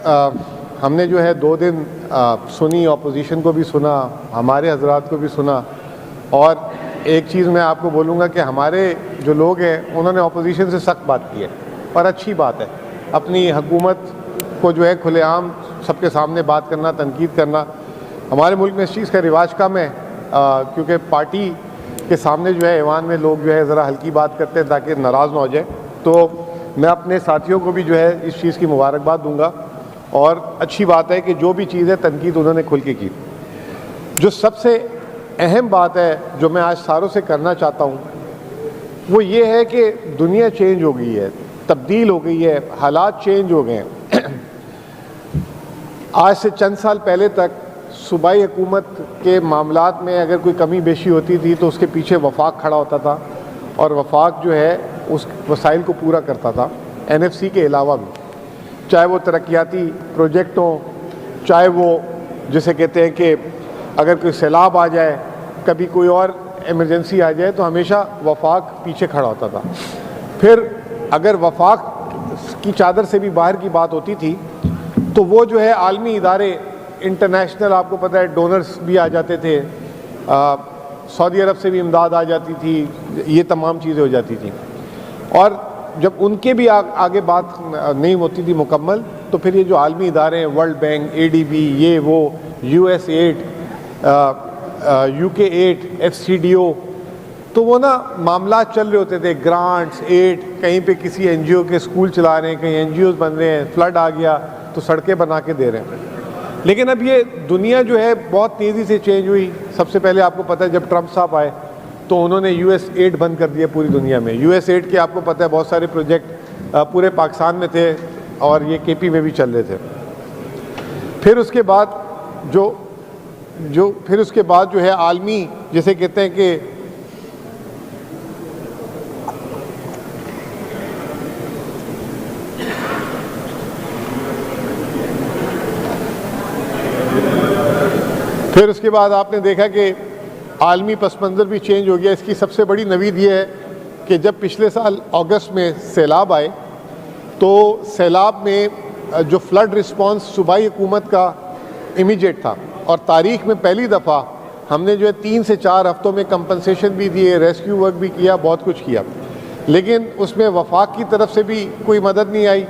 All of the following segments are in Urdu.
ہم نے جو ہے 2 دن سنی، اپوزیشن کو بھی سنا، ہمارے حضرات کو بھی سنا، اور ایک چیز میں آپ کو بولوں گا کہ ہمارے جو لوگ ہیں انہوں نے اپوزیشن سے سخت بات کی ہے، اور اچھی بات ہے اپنی حکومت کو جو ہے کھلے عام سب کے سامنے بات کرنا، تنقید کرنا۔ ہمارے ملک میں اس چیز کا رواج کم ہے، کیونکہ پارٹی کے سامنے جو ہے ایوان میں لوگ جو ہے ذرا ہلکی بات کرتے ہیں تاکہ ناراض نہ ہو جائے۔ تو میں اپنے ساتھیوں کو بھی جو ہے اس چیز کی مبارکباد دوں گا، اور اچھی بات ہے کہ جو بھی چیز ہے تنقید انہوں نے کھل کے کی۔ جو سب سے اہم بات ہے جو میں آج ساروں سے کرنا چاہتا ہوں وہ یہ ہے کہ دنیا چینج ہو گئی ہے، تبدیل ہو گئی ہے، حالات چینج ہو گئے ہیں۔ آج سے چند سال پہلے تک صوبائی حکومت کے معاملات میں اگر کوئی کمی بیشی ہوتی تھی تو اس کے پیچھے وفاق کھڑا ہوتا تھا، اور وفاق جو ہے اس وسائل کو پورا کرتا تھا، NFC کے علاوہ بھی، چاہے وہ ترقیاتی پروجیکٹ ہوں، چاہے وہ جسے کہتے ہیں کہ اگر کوئی سیلاب آ جائے، کبھی کوئی اور ایمرجنسی آ جائے تو ہمیشہ وفاق پیچھے کھڑا ہوتا تھا۔ پھر اگر وفاق کی چادر سے بھی باہر کی بات ہوتی تھی تو وہ جو ہے عالمی ادارے، انٹرنیشنل، آپ کو پتہ ہے ڈونرز بھی آ جاتے تھے، سعودی عرب سے بھی امداد آ جاتی تھی، یہ تمام چیزیں ہو جاتی تھیں، اور جب ان کے بھی آگے بات نہیں ہوتی تھی مکمل تو پھر یہ جو عالمی ادارے ہیں، ورلڈ بینک، ADB، یہ وہ، US8، UK8، FCDO، تو وہ نا معاملات چل رہے ہوتے تھے، گرانٹس، ایڈ، کہیں پہ کسی NGO کے اسکول چلا رہے ہیں، کہیں NGOs بن رہے ہیں، فلڈ آ گیا تو سڑکیں بنا کے دے رہے ہیں۔ لیکن اب یہ دنیا جو ہے بہت تیزی سے چینج ہوئی۔ سب سے پہلے آپ کو پتہ ہے جب ٹرمپ صاحب آئے تو انہوں نے US8 بند کر دیا پوری دنیا میں۔ US8 کے آپ کو پتہ ہے بہت سارے پروجیکٹ پورے پاکستان میں تھے، اور یہ KP میں بھی چل رہے تھے۔ پھر اس کے بعد جو ہے عالمی، جسے کہتے ہیں کہ پھر اس کے بعد آپ نے دیکھا کہ عالمی پس منظر بھی چینج ہو گیا۔ اس کی سب سے بڑی نوید یہ ہے کہ جب پچھلے سال اگست میں سیلاب آئے تو سیلاب میں جو فلڈ رسپانس صوبائی حکومت کا امیجیٹ تھا، اور تاریخ میں پہلی دفعہ ہم نے جو ہے 3 سے 4 ہفتوں میں کمپنسیشن بھی دیے، ریسکیو ورک بھی کیا، بہت کچھ کیا، لیکن اس میں وفاق کی طرف سے بھی کوئی مدد نہیں آئی،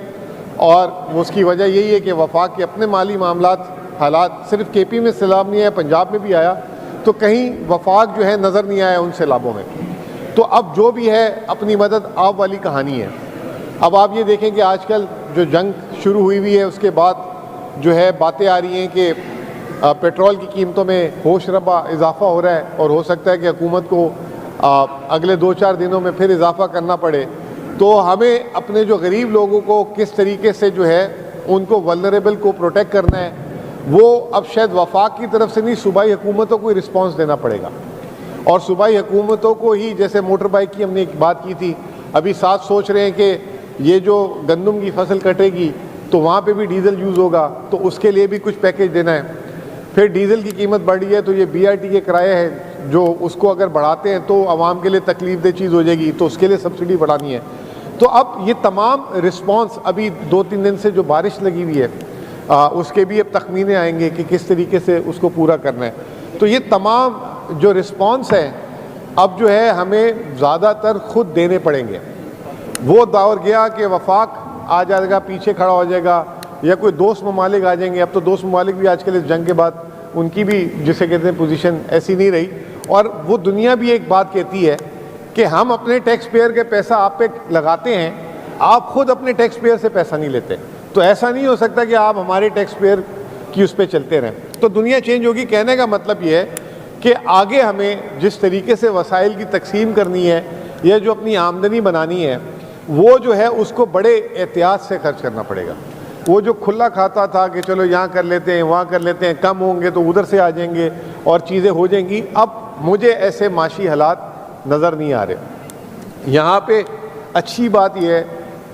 اور اس کی وجہ یہی ہے کہ وفاق کے اپنے مالی معاملات، حالات، صرف KP میں سیلاب نہیں آیا، پنجاب میں بھی آیا، تو کہیں وفاق جو ہے نظر نہیں آیا ان سیلابوں میں۔ تو اب جو بھی ہے اپنی مدد آپ والی کہانی ہے۔ اب آپ یہ دیکھیں کہ آج کل جو جنگ شروع ہوئی ہے اس کے بعد جو ہے باتیں آ رہی ہیں کہ پیٹرول کی قیمتوں میں ہوش ربا اضافہ ہو رہا ہے، اور ہو سکتا ہے کہ حکومت کو اگلے 2-4 دنوں میں پھر اضافہ کرنا پڑے۔ تو ہمیں اپنے جو غریب لوگوں کو کس طریقے سے جو ہے ان کو ولنریبل کو پروٹیکٹ کرنا ہے، وہ اب شاید وفاق کی طرف سے نہیں، صوبائی حکومتوں کو ہی رسپانس دینا پڑے گا، اور صوبائی حکومتوں کو ہی، جیسے موٹر بائک کی ہم نے ایک بات کی تھی، ابھی ساتھ سوچ رہے ہیں کہ یہ جو گندم کی فصل کٹے گی تو وہاں پہ بھی ڈیزل یوز ہوگا، تو اس کے لیے بھی کچھ پیکیج دینا ہے۔ پھر ڈیزل کی قیمت بڑھ رہی ہے تو یہ BRT کے کرایے ہیں، جو اس کو اگر بڑھاتے ہیں تو عوام کے لیے تکلیف دہ چیز ہو جائے گی، تو اس کے لیے سبسڈی بڑھانی ہے۔ تو اب یہ تمام رسپانس، ابھی 2-3 دن سے جو بارش لگی ہوئی ہے اس کے بھی اب تخمینے آئیں گے کہ کس طریقے سے اس کو پورا کرنا ہے۔ تو یہ تمام جو رسپانس ہیں اب جو ہے ہمیں زیادہ تر خود دینے پڑیں گے۔ وہ دور گیا کہ وفاق آ جائے گا، پیچھے کھڑا ہو جائے گا، یا کوئی دوست ممالک آ جائیں گے۔ اب تو دوست ممالک بھی آج کل اس جنگ کے بعد ان کی بھی جسے کہتے ہیں پوزیشن ایسی نہیں رہی، اور وہ دنیا بھی ایک بات کہتی ہے کہ ہم اپنے ٹیکس پیئر کے پیسہ آپ پہ لگاتے ہیں، آپ خود اپنے ٹیکس پیئر سے پیسہ نہیں لیتے، تو ایسا نہیں ہو سکتا کہ آپ ہمارے ٹیکس پیئر کی اس پہ چلتے رہیں۔ تو دنیا چینج ہوگی۔ کہنے کا مطلب یہ ہے کہ آگے ہمیں جس طریقے سے وسائل کی تقسیم کرنی ہے یا جو اپنی آمدنی بنانی ہے، وہ جو ہے اس کو بڑے احتیاط سے خرچ کرنا پڑے گا۔ وہ جو کھلا کھاتا تھا کہ چلو یہاں کر لیتے ہیں، وہاں کر لیتے ہیں، کم ہوں گے تو ادھر سے آ جائیں گے اور چیزیں ہو جائیں گی، اب مجھے ایسے معاشی حالات نظر نہیں آ رہے۔ یہاں پہ اچھی بات یہ ہے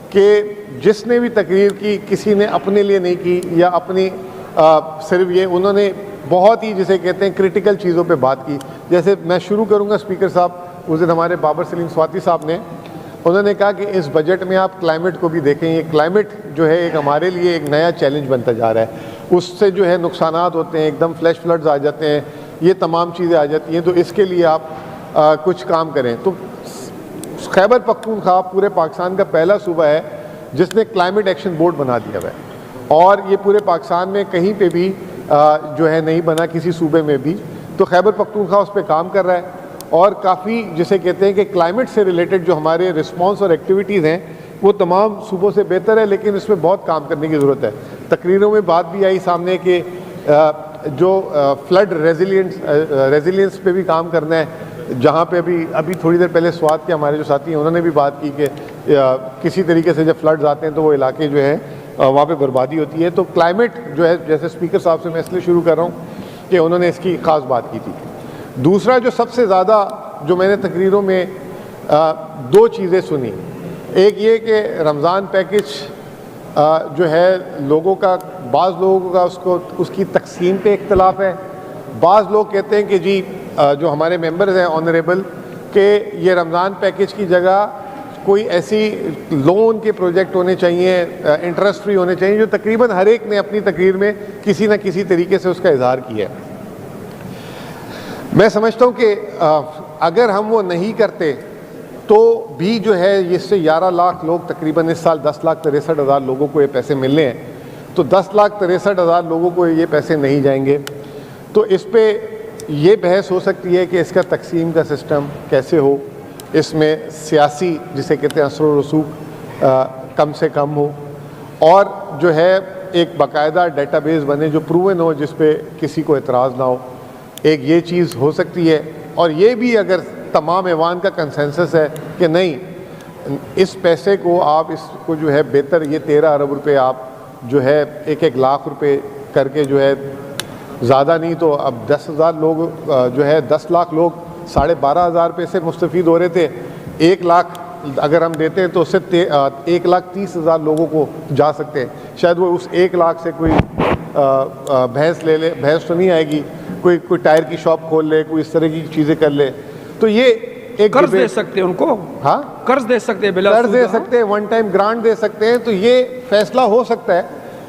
کہ جس نے بھی تقریر کی کسی نے اپنے لیے نہیں کی، یا اپنی صرف یہ، انہوں نے بہت ہی جسے کہتے ہیں کریٹیکل چیزوں پہ بات کی۔ جیسے میں شروع کروں گا اسپیکر صاحب، اس دن ہمارے بابر سلیم سواتی صاحب نے انہوں نے کہا کہ اس بجٹ میں آپ کلائمیٹ کو بھی دیکھیں. یہ کلائمیٹ جو ہے ایک ہمارے لیے ایک نیا چیلنج بنتا جا رہا ہے. اس سے جو ہے نقصانات ہوتے ہیں, ایک دم فلیش فلڈز آ جاتے ہیں, یہ تمام چیزیں آ جاتی ہیں. تو اس کے لیے آپ کچھ کام کریں. تو خیبر پختونخوا پورے پاکستان کا پہلا صوبہ ہے جس نے کلائمیٹ ایکشن بورڈ بنا دیا ہوا ہے, اور یہ پورے پاکستان میں کہیں پہ بھی جو ہے نہیں بنا, کسی صوبے میں بھی. تو خیبر پختونخوا اس پہ کام کر رہا ہے, اور کافی جسے کہتے ہیں کہ کلائمیٹ سے ریلیٹڈ جو ہمارے رسپانس اور ایکٹیویٹیز ہیں وہ تمام صوبوں سے بہتر ہے, لیکن اس میں بہت کام کرنے کی ضرورت ہے. تقریروں میں بات بھی آئی سامنے کہ جو فلڈ ریزیلینس پہ بھی کام کرنا ہے, جہاں پہ ابھی تھوڑی دیر پہلے سوات کے ہمارے جو ساتھی ہیں انہوں نے بھی بات کی کہ کسی طریقے سے جب فلڈز آتے ہیں تو وہ علاقے جو ہے وہاں پہ بربادی ہوتی ہے. تو کلائمیٹ جو ہے, جیسے اسپیکر صاحب سے میں اس لیے شروع کر رہا ہوں کہ انہوں نے اس کی خاص بات کی تھی. دوسرا جو سب سے زیادہ جو میں نے تقریروں میں دو چیزیں سنی, ایک یہ کہ رمضان پیکج جو ہے لوگوں کا, بعض لوگوں کا اس کی تقسیم پہ اختلاف ہے. بعض لوگ کہتے ہیں کہ جی جو ہمارے ممبرز ہیں آنریبل, کہ یہ رمضان پیکج کی جگہ کوئی ایسی لون کے پروجیکٹ ہونے چاہیے, انٹرسٹ فری ہونے چاہیے, جو تقریباً ہر ایک نے اپنی تقریر میں کسی نہ کسی طریقے سے اس کا اظہار کیا ہے. میں سمجھتا ہوں کہ اگر ہم وہ نہیں کرتے تو بھی جو ہے اس سے 11 لاکھ لوگ تقریباً اس سال 10,63,000 لوگوں کو یہ پیسے ملنے ہیں, تو 10,63,000 لوگوں کو یہ پیسے نہیں جائیں گے. تو اس پہ یہ بحث ہو سکتی ہے کہ اس کا تقسیم کا سسٹم کیسے ہو, اس میں سیاسی جسے کہتے ہیں اثر و رسوخ کم سے کم ہو, اور جو ہے ایک باقاعدہ ڈیٹا بیس بنے جو پروون ہو, جس پہ کسی کو اعتراض نہ ہو. ایک یہ چیز ہو سکتی ہے. اور یہ بھی اگر تمام ایوان کا کنسنسس ہے کہ نہیں اس پیسے کو آپ اس کو جو ہے بہتر, یہ 13 ارب روپے آپ جو ہے 1-1 لاکھ روپے کر کے جو ہے, زیادہ نہیں تو اب 10,000 لوگ جو ہے 10 لاکھ لوگ 12,500 روپے سے مستفید ہو رہے تھے. 1 لاکھ اگر ہم دیتے ہیں تو اس سے 1,30,000 لوگوں کو جا سکتے ہیں. شاید وہ اس 1 لاکھ سے کوئی بھینس لے لے, بھینس تو نہیں آئے گی, کوئی ٹائر کی شاپ کھول لے, کوئی اس طرح کی چیزیں کر لے. تو یہ ایک قرض دے سکتے ہیں ان کو, ہاں قرض دے سکتے ہیں, قرض دے سکتے ہیں, ون ٹائم گرانٹ دے سکتے ہیں. تو یہ فیصلہ ہو سکتا ہے,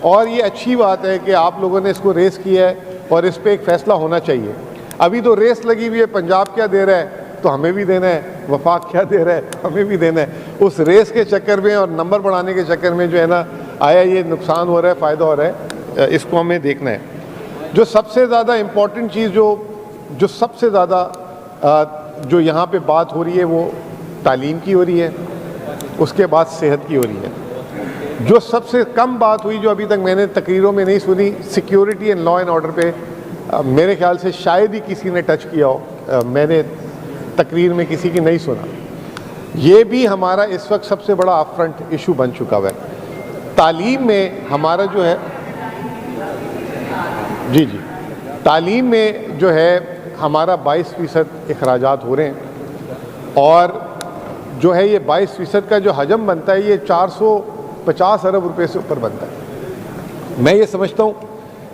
اور یہ اچھی بات ہے کہ آپ لوگوں نے اس کو ریس کیا ہے, اور اس پہ ایک فیصلہ ہونا چاہیے. ابھی تو ریس لگی ہوئی ہے, پنجاب کیا دے رہا ہے تو ہمیں بھی دینا ہے, وفاق کیا دے رہا ہے ہمیں بھی دینا ہے. اس ریس کے چکر میں اور نمبر بڑھانے کے چکر میں جو ہے نا, آیا یہ نقصان ہو رہا ہے, فائدہ ہو رہا ہے, اس کو ہمیں دیکھنا ہے. جو سب سے زیادہ امپورٹنٹ چیز جو سب سے زیادہ جو یہاں پہ بات ہو رہی ہے وہ تعلیم کی ہو رہی ہے, اس کے بعد صحت کی ہو رہی ہے. جو سب سے کم بات ہوئی جو ابھی تک میں نے تقریروں میں نہیں سنی, security and law and order پہ میرے خیال سے شاید ہی کسی نے ٹچ کیا ہو, میں نے تقریر میں کسی کی نہیں سنا. یہ بھی ہمارا اس وقت سب سے بڑا اپ فرنٹ ایشو بن چکا ہوا ہے. تعلیم میں ہمارا جو ہے جی تعلیم میں جو ہے ہمارا 22% اخراجات ہو رہے ہیں, اور جو ہے یہ 22% کا جو حجم بنتا ہے یہ 450 ارب روپے سے اوپر بنتا ہے. میں یہ سمجھتا ہوں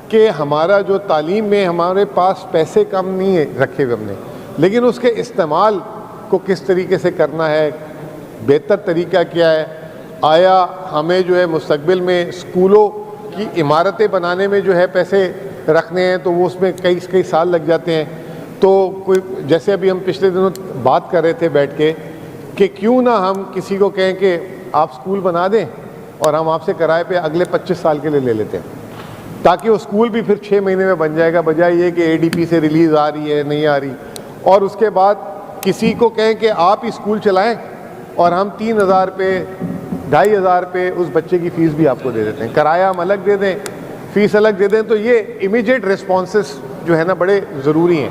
کہ ہمارا جو تعلیم میں ہمارے پاس پیسے کم نہیں ہے رکھے ہوئے ہم نے, لیکن اس کے استعمال کو کس طریقے سے کرنا ہے, بہتر طریقہ کیا ہے. آیا ہمیں جو ہے مستقبل میں اسکولوں کی عمارتیں بنانے میں جو ہے پیسے رکھنے ہیں تو وہ اس میں کئی سال لگ جاتے ہیں. تو کوئی جیسے ابھی ہم پچھلے دنوں بات کر رہے تھے بیٹھ کے کہ کیوں نہ ہم کسی کو کہیں کہ آپ اسکول بنا دیں اور ہم آپ سے کرائے پہ اگلے 25 سال کے لیے لے لیتے ہیں, تاکہ وہ اسکول بھی پھر 6 مہینے میں بن جائے گا, بجائے یہ کہ ADP سے ریلیز آ رہی ہے نہیں آ رہی. اور اس کے بعد کسی کو کہیں کہ آپ ہی اسکول چلائیں اور ہم 3,000 روپے 2,500 روپے اس بچے کی فیس بھی آپ کو دے دیتے ہیں, کرایہ ہم الگ دے دیں, فیس الگ دے دیں. تو یہ امیجیٹ رسپانسز جو ہے نا بڑے ضروری ہیں.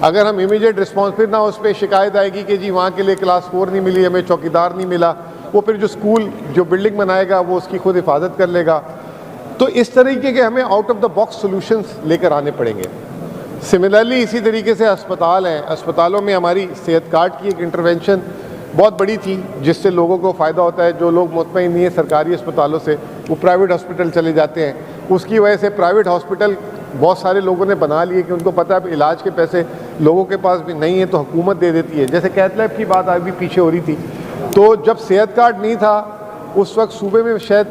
اگر ہم امیجیٹ رسپانس, پھر نہ اس پہ شکایت آئے گی کہ جی وہاں کے لیے کلاس 4 نہیں ملی, ہمیں چوکیدار نہیں ملا, وہ پھر جو اسکول جو بلڈنگ بنائے گا وہ اس کی خود حفاظت کر لے گا. تو اس طریقے کے ہمیں out of the box solutions لے کر آنے پڑیں گے. سملرلی اسی طریقے سے اسپتال ہیں, اسپتالوں میں ہماری صحت کارڈ کی ایک انٹرونشن بہت بڑی تھی جس سے لوگوں کو فائدہ ہوتا ہے. جو لوگ مطمئن نہیں ہیں سرکاری اسپتالوں سے وہ پرائیویٹ ہاسپٹل چلے جاتے ہیں. اس کی وجہ سے پرائیویٹ ہاسپٹل بہت سارے لوگوں نے بنا لیے کہ ان کو پتہ ہے علاج کے پیسے لوگوں کے پاس بھی نہیں ہیں تو حکومت دے دیتی ہے. جیسے کیتھ لیب کی بات ابھی پیچھے ہو رہی تھی, تو جب صحت کارڈ نہیں تھا اس وقت صوبے میں شاید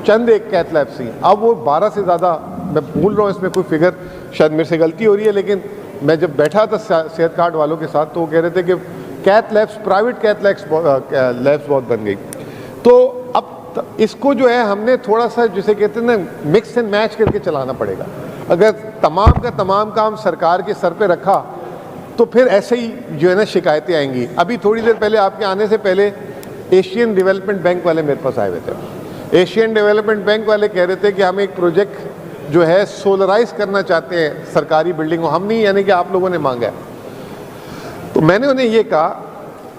چند ایک کیتھ لیبس تھی، اب وہ 12 سے زیادہ، میں بھول رہا ہوں اس میں کوئی فگر، شاید میرے سے غلطی ہو رہی ہے، لیکن میں جب بیٹھا تھا صحت کارڈ والوں کے ساتھ تو وہ کہہ رہے تھے کہ cath labs, private cath labs بہت بن گئی. تو اب اس کو جو ہے ہم نے تھوڑا سا جسے کہتے ہیں نا مکس اینڈ میچ کر کے چلانا پڑے گا. اگر تمام کا تمام کام سرکار کے سر پہ رکھا تو پھر ایسے ہی جو ہے نا شکایتیں آئیں گی. ابھی تھوڑی دیر پہلے آپ کے آنے سے پہلے ایشین ڈیولپمنٹ بینک والے میرے پاس آئے ہوئے تھے. ایشین ڈیولپمنٹ بینک والے کہہ رہے تھے کہ ہم ایک پروجیکٹ جو ہے سولرائز کرنا چاہتے ہیں سرکاری بلڈنگ کو. ہم نہیں، یعنی کہ آپ لوگوں نے مانگا ہے. تو میں نے انہیں یہ کہا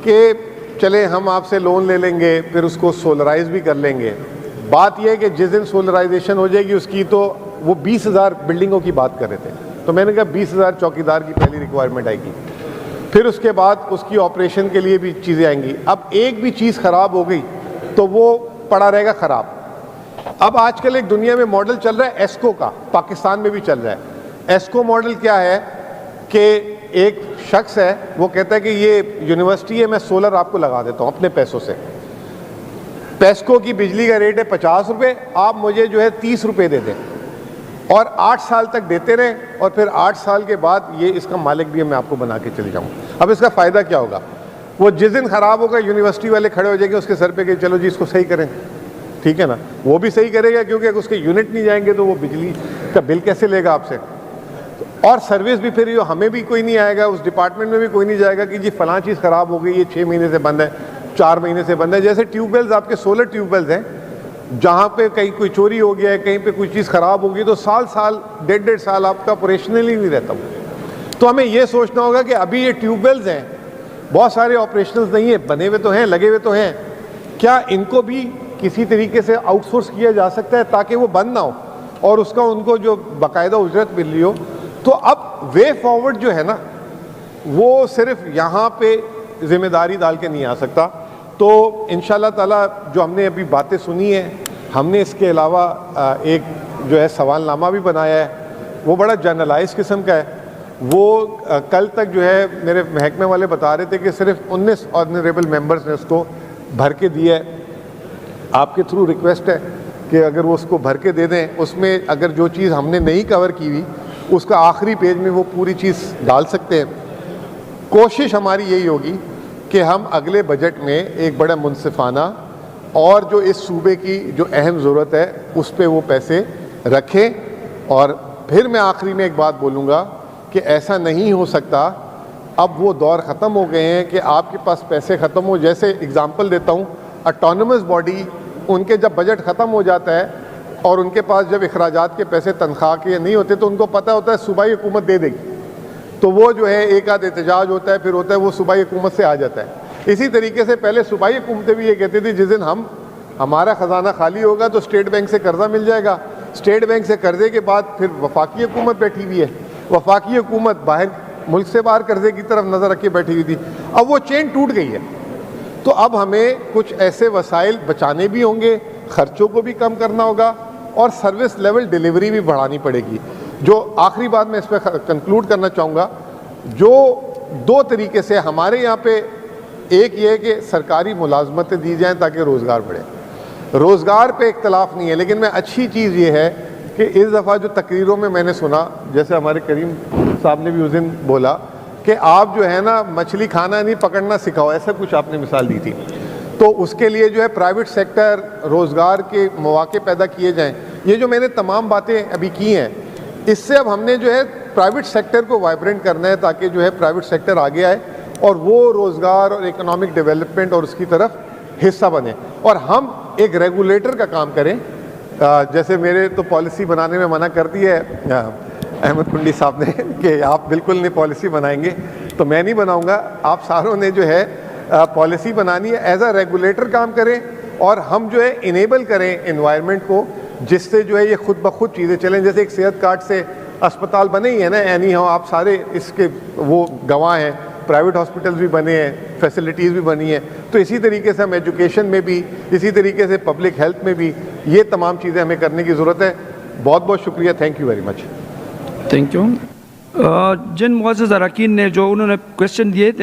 کہ چلے ہم آپ سے لون لے لیں گے، پھر اس کو سولرائز بھی کر لیں گے. بات یہ ہے کہ جس دن سولرائزیشن ہو جائے گی اس کی، تو وہ 20,000 بلڈنگوں کی بات کر رہے تھے. تو میں نے کہا 20,000 چوکیدار کی پہلی ریکوائرمنٹ آئے گی، پھر اس کے بعد اس کی آپریشن کے لیے بھی چیزیں آئیں گی. اب ایک بھی چیز خراب ہو گئی تو وہ پڑا رہے گا خراب. اب آج کل ایک دنیا میں ماڈل چل رہا ہے ایسکو کا، پاکستان میں بھی چل رہا ہے. ایسکو ماڈل کیا ہے کہ ایک شخص ہے، وہ کہتا ہے کہ یہ یونیورسٹی ہے، میں سولر آپ کو لگا دیتا ہوں اپنے پیسوں سے. پیسکو کی بجلی کا ریٹ ہے 50 روپے، آپ مجھے جو ہے 30 روپے دے دیں اور 8 سال تک دیتے رہیں، اور پھر 8 سال کے بعد یہ اس کا مالک بھی میں آپ کو بنا کے چلے جاؤں. اب اس کا فائدہ کیا ہوگا؟ وہ جس دن خراب ہوگا یونیورسٹی والے کھڑے ہو جائیں گے اس کے سر پہ کہ چلو جی اس کو صحیح کریں. ٹھیک ہے نا، وہ بھی صحیح کرے گا کیونکہ اگر اس کے یونٹ نہیں جائیں گے تو وہ بجلی کا بل کیسے لے گا آپ سے. اور سروس بھی پھر ہمیں بھی کوئی نہیں آئے گا، اس ڈپارٹمنٹ میں بھی کوئی نہیں جائے گا کہ جی فلاں چیز خراب ہو گئی، یہ 6 مہینے سے بند ہے، 4 مہینے سے بند ہے. جیسے ٹیوب ویلز، آپ کے سولر ٹیوب ویلز ہیں، جہاں پہ کہیں کوئی چوری ہو گیا ہے، کہیں پہ کوئی چیز خراب ہوگی تو سال 1.5 سال آپ کا آپریشنل ہی نہیں رہتا ہوں. تو ہمیں یہ سوچنا ہوگا کہ ابھی یہ ٹیوب ویلز ہیں، بہت سارے آپریشنلز نہیں ہیں، بنے ہوئے تو ہیں، لگے ہوئے تو ہیں، کیا ان کو بھی کسی طریقے سے آؤٹ سورس کیا جا سکتا ہے تاکہ وہ بند نہ ہو اور اس کا ان کو جو باقاعدہ اجرت مل رہی ہو. تو اب وے فارورڈ جو ہے نا وہ صرف یہاں پہ ذمہ داری ڈال کے نہیں آ سکتا. تو انشاءاللہ تعالیٰ جو ہم نے ابھی باتیں سنی ہیں، ہم نے اس کے علاوہ ایک جو ہے سوال نامہ بھی بنایا ہے، وہ بڑا جنرلائز قسم کا ہے. وہ کل تک جو ہے میرے محکمے والے بتا رہے تھے کہ صرف 19 آنریبل ممبرز نے اس کو بھر کے دیا ہے. آپ کے تھرو ریکویسٹ ہے کہ اگر وہ اس کو بھر کے دے دیں، اس میں اگر جو چیز ہم نے نہیں کور کی ہوئی اس کا آخری پیج میں وہ پوری چیز ڈال سکتے ہیں. کوشش ہماری یہی ہوگی کہ ہم اگلے بجٹ میں ایک بڑا منصفانہ اور جو اس صوبے کی جو اہم ضرورت ہے اس پہ وہ پیسے رکھیں. اور پھر میں آخری میں ایک بات بولوں گا کہ ایسا نہیں ہو سکتا، اب وہ دور ختم ہو گئے ہیں کہ آپ کے پاس پیسے ختم ہو. جیسے اگزامپل دیتا ہوں، اٹانومس باڈی، ان کے جب بجٹ ختم ہو جاتا ہے اور ان کے پاس جب اخراجات کے پیسے تنخواہ کے نہیں ہوتے تو ان کو پتہ ہوتا ہے صوبائی حکومت دے دے گی، تو وہ جو ہے ایک آدھ احتجاج ہوتا ہے، پھر ہوتا ہے وہ صوبائی حکومت سے آ جاتا ہے. اسی طریقے سے پہلے صوبائی حکومتیں بھی یہ کہتی تھی جس دن ہمارا خزانہ خالی ہوگا تو اسٹیٹ بینک سے قرضہ مل جائے گا. اسٹیٹ بینک سے قرضے کے بعد پھر وفاقی حکومت بیٹھی ہوئی ہے، وفاقی حکومت باہر ملک سے باہر قرضے کی طرف نظر رکھ کے بیٹھی ہوئی تھی. اب وہ چین ٹوٹ گئی ہے. تو اب ہمیں کچھ ایسے وسائل بچانے بھی ہوں گے، خرچوں کو بھی کم کرنا ہوگا اور سروس لیول ڈیلیوری بھی بڑھانی پڑے گی. جو آخری بات میں اس پہ کنکلوڈ کرنا چاہوں گا، جو 2 طریقے سے ہمارے یہاں پہ، ایک یہ ہے کہ سرکاری ملازمتیں دی جائیں تاکہ روزگار بڑھے. روزگار پہ اختلاف نہیں ہے، لیکن میں اچھی چیز یہ ہے کہ اس دفعہ جو تقریروں میں نے سنا، جیسے ہمارے کریم صاحب نے بھی اس دن بولا کہ آپ جو ہے نا مچھلی کھانا نہیں پکڑنا سکھاؤ، ایسا کچھ آپ نے مثال دی تھی. تو اس کے لیے جو ہے پرائیویٹ سیکٹر، روزگار کے مواقع پیدا کیے جائیں. یہ جو میں نے تمام باتیں ابھی کی ہیں، اس سے اب ہم نے جو ہے پرائیویٹ سیکٹر کو وائبرنٹ کرنا ہے تاکہ جو ہے پرائیویٹ سیکٹر آگے آئے اور وہ روزگار اور اکنامک ڈیولپمنٹ اور اس کی طرف حصہ بنے. اور ہم ایک ریگولیٹر کا کام کریں. جیسے میرے تو پالیسی بنانے میں منع کر دی ہے احمد کنڈی صاحب نے کہ آپ بالکل نہیں پالیسی بنائیں گے، تو میں نہیں بناؤں گا. آپ ساروں نے جو ہے پالیسی بنانی ہے، ایز اے ریگولیٹر کام کریں اور ہم جو ہے انیبل کریں انوائرمنٹ کو، جس سے جو ہے یہ خود بخود چیزیں چلیں. جیسے ایک صحت کارڈ سے اسپتال بنے ہی ہیں نا، اینی ہاؤ آپ سارے اس کے وہ گواہ ہیں، پرائیویٹ ہاسپٹلز بھی بنے ہیں، فیسلٹیز بھی بنی ہیں. تو اسی طریقے سے ہم ایجوکیشن میں بھی، اسی طریقے سے پبلک ہیلتھ میں بھی یہ تمام چیزیں ہمیں کرنے کی ضرورت ہے. بہت بہت شکریہ. Thank you very much. Thank you. جن معزز اراکین نے جو انہوں نے کویشچن دیے تھے